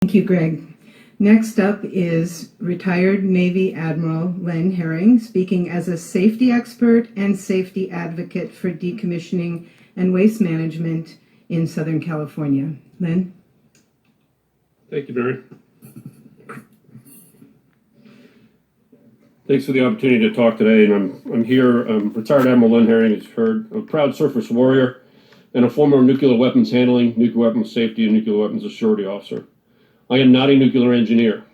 Thank you, Greg. Next up is retired Navy Admiral Len Herring, speaking as a safety expert and safety advocate for decommissioning and waste management in Southern California. Len? Thank you, Mary. Thanks for the opportunity to talk today, and I'm here. Retired Admiral Len Herring, as you've heard, a proud surface warrior and a former nuclear weapons handling, nuclear weapons safety, and nuclear weapons assurity officer. I am not a nuclear engineer.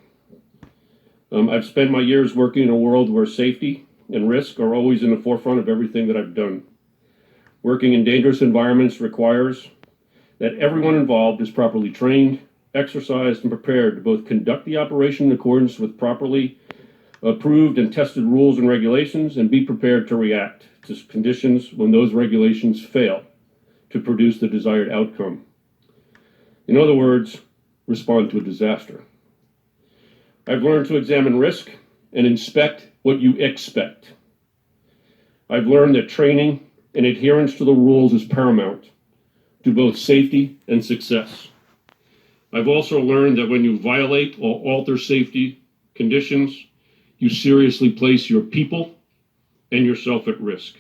I've spent my years working in a world where safety and risk are always in the forefront of everything that I've done. Working in dangerous environments requires that everyone involved is properly trained, exercised, and prepared to both conduct the operation in accordance with properly approved and tested rules and regulations, and be prepared to react to conditions when those regulations fail to produce the desired outcome. In other words, respond to a disaster. I've learned to examine risk and inspect what you expect. I've learned that training and adherence to the rules is paramount to both safety and success. I've also learned that when you violate or alter safety conditions, you seriously place your people and yourself at risk.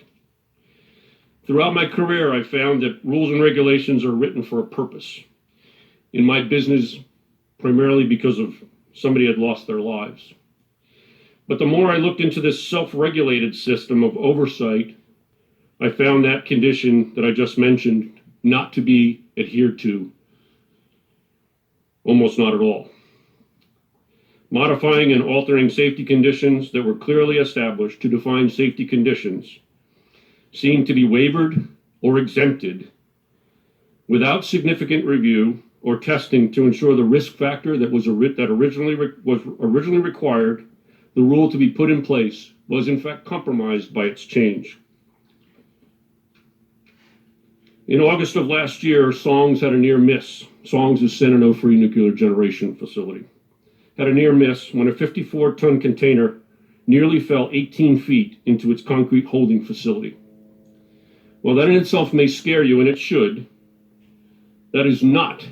Throughout my career, I found that rules and regulations are written for a purpose. In my business, primarily because of somebody had lost their lives. But the more I looked into this self-regulated system of oversight, I found that condition that I just mentioned not to be adhered to, almost not at all. Modifying and altering safety conditions that were clearly established to define safety conditions seemed to be wavered or exempted without significant review or testing to ensure the risk factor that was originally required the rule to be put in place was in fact compromised by its change. In August of last year, Songs had a near miss. Songs is San Onofre nuclear generation facility. Had a near miss when a 54-ton container nearly fell 18 feet into its concrete holding facility. Well, that in itself may scare you, and it should. That is not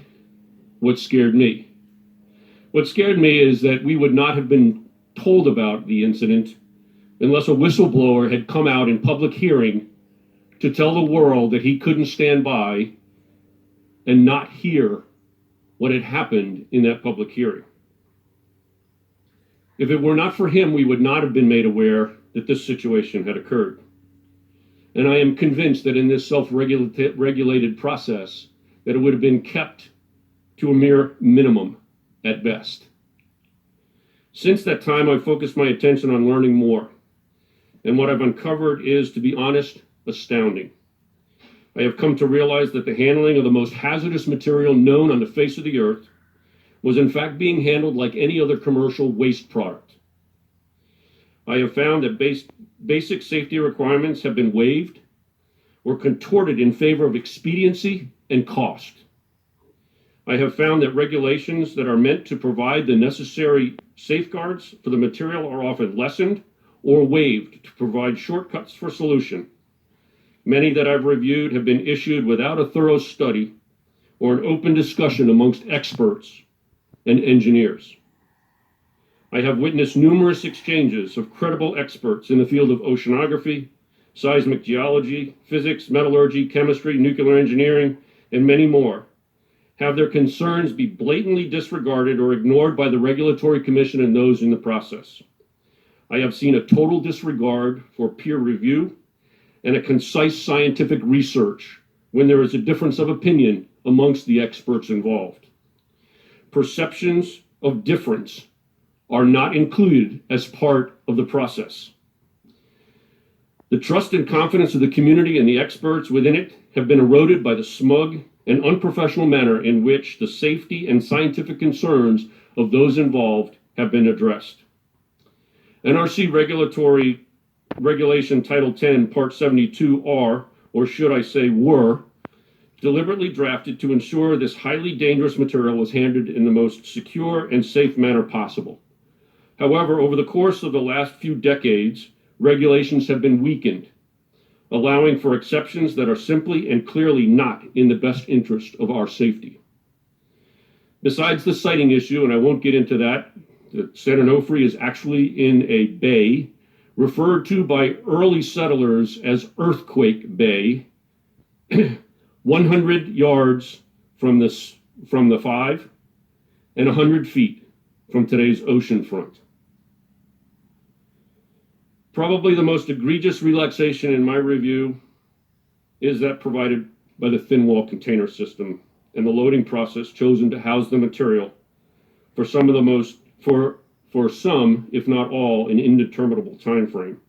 what scared me. What scared me is that we would not have been told about the incident unless a whistleblower had come out in public hearing to tell the world that he couldn't stand by and not hear what had happened in that public hearing. If it were not for him, we would not have been made aware that this situation had occurred. And I am convinced that in this self-regulated process, that it would have been kept to a mere minimum at best. Since that time, I've focused my attention on learning more. And what I've uncovered is, to be honest, astounding. I have come to realize that the handling of the most hazardous material known on the face of the earth was in fact being handled like any other commercial waste product. I have found that basic safety requirements have been waived or contorted in favor of expediency and cost. I have found that regulations that are meant to provide the necessary safeguards for the material are often lessened or waived to provide shortcuts for solution. Many that I've reviewed have been issued without a thorough study or an open discussion amongst experts and engineers. I have witnessed numerous exchanges of credible experts in the field of oceanography, seismic geology, physics, metallurgy, chemistry, nuclear engineering, and many more, have their concerns be blatantly disregarded or ignored by the Regulatory Commission and those in the process. I have seen a total disregard for peer review and a concise scientific research when there is a difference of opinion amongst the experts involved. Perceptions of difference are not included as part of the process. The trust and confidence of the community and the experts within it have been eroded by the smug and unprofessional manner in which the safety and scientific concerns of those involved have been addressed. NRC Regulation Title 10, Part 72 are, or should I say were, deliberately drafted to ensure this highly dangerous material was handled in the most secure and safe manner possible. However, over the course of the last few decades, regulations have been weakened, allowing for exceptions that are simply and clearly not in the best interest of our safety. Besides the sighting issue, and I won't get into that, the San Onofre is actually in a bay referred to by early settlers as Earthquake Bay, 100 yards from the 5 and 100 feet from today's ocean front. Probably the most egregious relaxation in my review is that provided by the thin wall container system and the loading process chosen to house the material for some, if not all, an indeterminable time frame.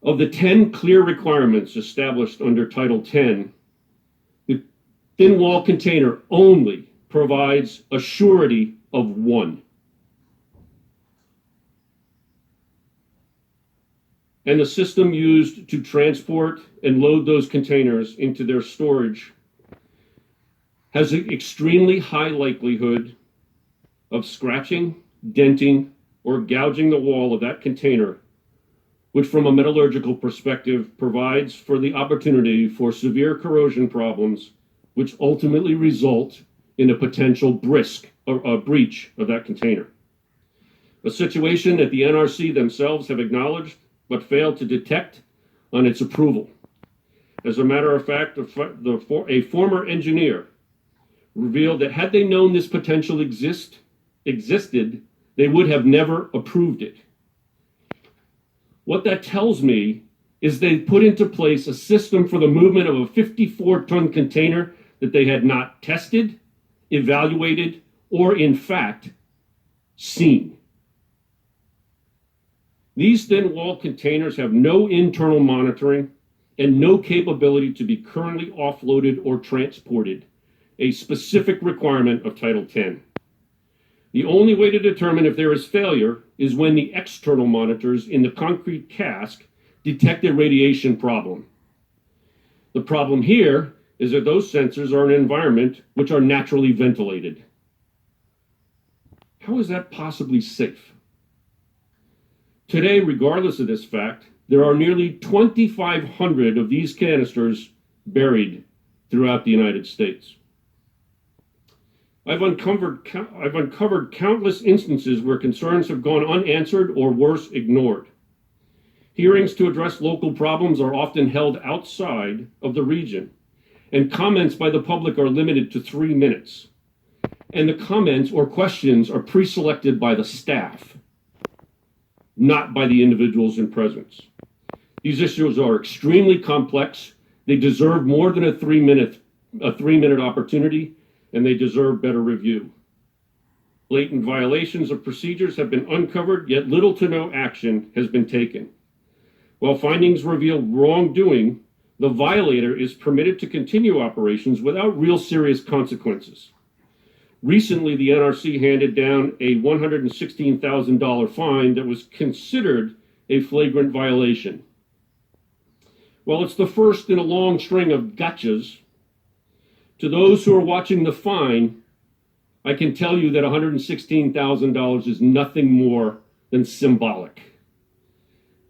Of the 10 clear requirements established under Title 10, the thin wall container only provides a surety of 1. And the system used to transport and load those containers into their storage has an extremely high likelihood of scratching, denting, or gouging the wall of that container, which from a metallurgical perspective provides for the opportunity for severe corrosion problems, which ultimately result in a potential breach of that container. A situation that the NRC themselves have acknowledged but failed to detect on its approval. As a matter of fact, a former engineer revealed that had they known this potential existed, they would have never approved it. What that tells me is they put into place a system for the movement of a 54-ton container that they had not tested, evaluated, or in fact, seen. These thin wall containers have no internal monitoring and no capability to be currently offloaded or transported, a specific requirement of Title 10. The only way to determine if there is failure is when the external monitors in the concrete cask detect a radiation problem. The problem here is that those sensors are in an environment which are naturally ventilated. How is that possibly safe? Today, regardless of this fact, there are nearly 2,500 of these canisters buried throughout the United States. I've uncovered countless instances where concerns have gone unanswered or worse, ignored. Hearings to address local problems are often held outside of the region, and comments by the public are limited to 3 minutes. And the comments or questions are pre-selected by the staff, not by the individuals in presence. These issues are extremely complex. They deserve more than a 3-minute opportunity, and they deserve better review. Blatant violations of procedures have been uncovered, yet little to no action has been taken. While findings reveal wrongdoing, the violator is permitted to continue operations without real serious consequences. Recently, the NRC handed down a $116,000 fine that was considered a flagrant violation. While it's the first in a long string of gotchas, to those who are watching the fine, I can tell you that $116,000 is nothing more than symbolic.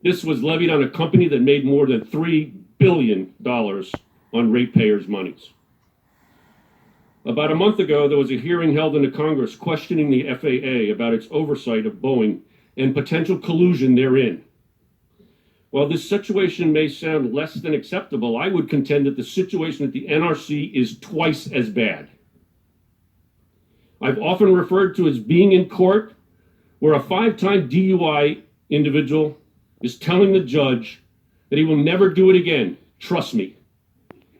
This was levied on a company that made more than $3 billion on ratepayers' monies. About a month ago, there was a hearing held in the Congress questioning the FAA about its oversight of Boeing and potential collusion therein. While this situation may sound less than acceptable, I would contend that the situation at the NRC is twice as bad. I've often referred to as being in court where a 5-time DUI individual is telling the judge that he will never do it again, trust me.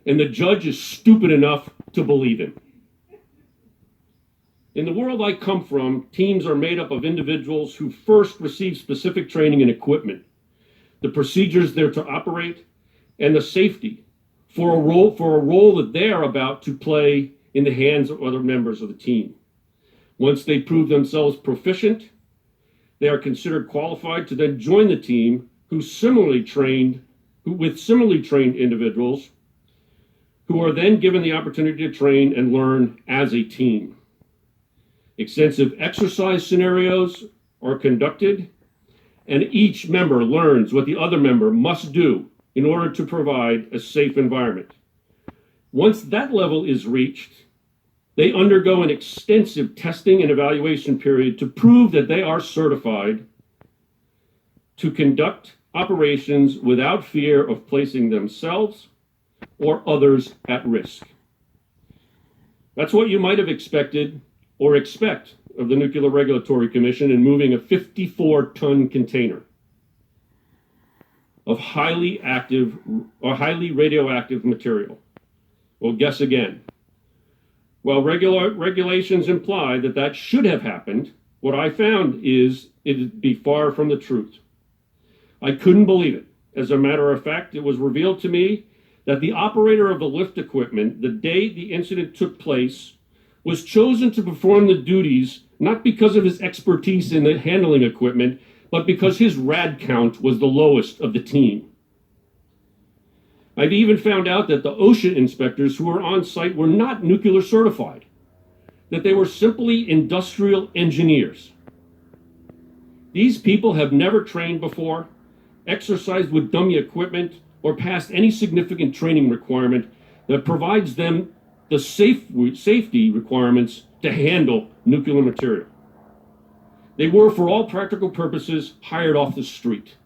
And the judge is stupid enough to believe him. In the world I come from, teams are made up of individuals who first receive specific training and equipment, the procedures they're to operate, and the safety for a role that they are about to play in the hands of other members of the team. Once they prove themselves proficient, they are considered qualified to then join the team with similarly trained individuals who are then given the opportunity to train and learn as a team. Extensive exercise scenarios are conducted, and each member learns what the other member must do in order to provide a safe environment. Once that level is reached, They undergo an extensive testing and evaluation period to prove that they are certified to conduct operations without fear of placing themselves or others at risk. That's what you might have expected or expect of the Nuclear Regulatory Commission in moving a 54-ton container of highly active or highly radioactive material. Well, guess again. While regulations imply that that should have happened, what I found is it'd be far from the truth. I couldn't believe it. As a matter of fact, it was revealed to me that the operator of the lift equipment, the day the incident took place, was chosen to perform the duties not because of his expertise in the handling equipment, but because his rad count was the lowest of the team. I've even found out that the OSHA inspectors who were on site were not nuclear certified, that they were simply industrial engineers. These people have never trained before, exercised with dummy equipment, or passed any significant training requirement that provides them the safety requirements to handle nuclear material. They were, for all practical purposes, hired off the street.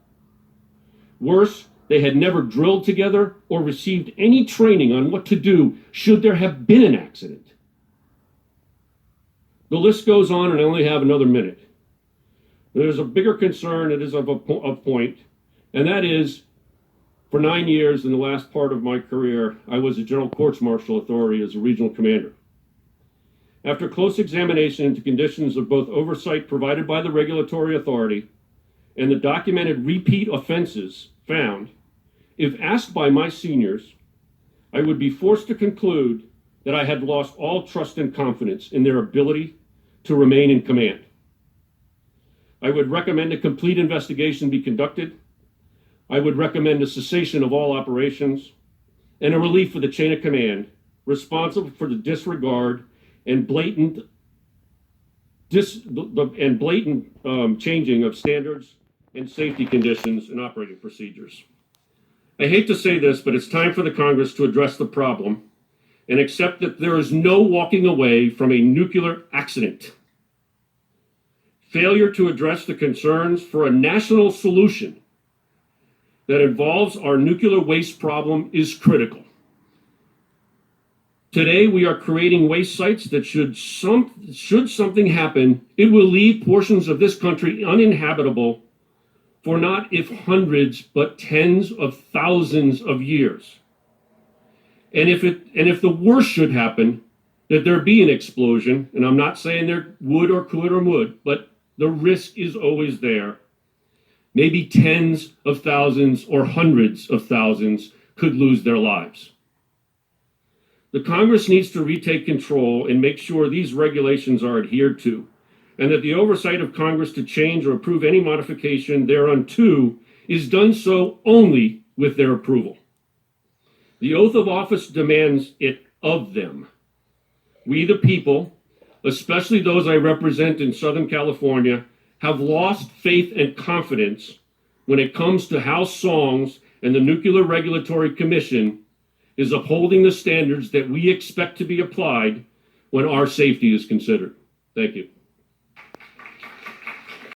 Worse, they had never drilled together or received any training on what to do should there have been an accident. The list goes on, and I only have another minute. There's a bigger concern that is of point, and that is, for 9 years in the last part of my career, I was a General Courts Martial Authority as a regional commander. After close examination into conditions of both oversight provided by the regulatory authority and the documented repeat offenses found, if asked by my seniors, I would be forced to conclude that I had lost all trust and confidence in their ability to remain in command. I would recommend a complete investigation be conducted. I would recommend a cessation of all operations and a relief for the chain of command responsible for the disregard and blatant changing of standards and safety conditions and operating procedures. I hate to say this, but it's time for the Congress to address the problem and accept that there is no walking away from a nuclear accident. Failure to address the concerns for a national solution that involves our nuclear waste problem is critical. Today, we are creating waste sites that should something happen, it will leave portions of this country uninhabitable for not if hundreds, but tens of thousands of years. And if the worst should happen, that there be an explosion, and I'm not saying there would or could or would, but the risk is always there. Maybe tens of thousands or hundreds of thousands could lose their lives. The Congress needs to retake control and make sure these regulations are adhered to, and that the oversight of Congress to change or approve any modification thereunto is done so only with their approval. The oath of office demands it of them. We, the people, especially those I represent in Southern California, have lost faith and confidence when it comes to how songs and the Nuclear Regulatory Commission is upholding the standards that we expect to be applied when our safety is considered. Thank you.